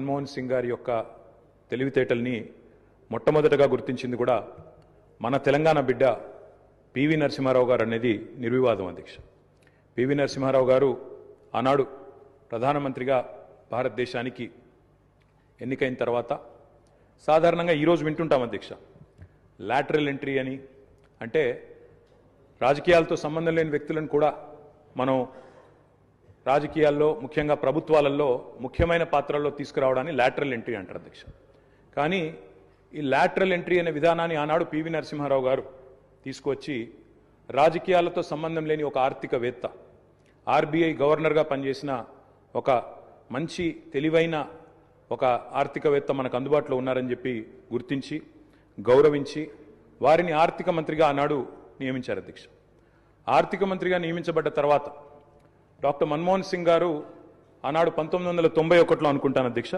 మన్మోహన్ సింగ్ గారి యొక్క తెలివితేటల్ని మొట్టమొదటగా గుర్తించింది కూడా మన తెలంగాణ బిడ్డ పివి నరసింహారావు గారు అనేది నిర్వివాదం అధ్యక్ష. పివి నరసింహారావు గారు ఆనాడు ప్రధానమంత్రిగా భారతదేశానికి ఎన్నికైన తర్వాత సాధారణంగా ఈరోజు వింటుంటాం అధ్యక్ష, లాటరల్ ఎంట్రీ అని, అంటే రాజకీయాలతో సంబంధం లేని వ్యక్తులను కూడా మనం రాజకీయాల్లో ముఖ్యంగా ప్రభుత్వాలలో ముఖ్యమైన పాత్రల్లో తీసుకురావడాన్ని లాటరల్ ఎంట్రీ అంటారు అధ్యక్ష. కానీ ఈ లాటరల్ ఎంట్రీ అనే విధానాన్ని ఆనాడు పివి నరసింహారావు గారు తీసుకొచ్చి రాజకీయాలతో సంబంధం లేని ఒక ఆర్థికవేత్త, ఆర్బీఐ గవర్నర్గా పనిచేసిన ఒక మంచి తెలివైన ఒక ఆర్థికవేత్త మనకు అందుబాటులో ఉన్నారని చెప్పి గుర్తించి గౌరవించి వారిని ఆర్థిక మంత్రిగా ఆనాడు నియమించారు అధ్యక్ష. ఆర్థిక మంత్రిగా నియమించబడ్డ తర్వాత డాక్టర్ మన్మోహన్ సింగ్ గారు ఆనాడు 1991లో అనుకుంటాను అధ్యక్ష,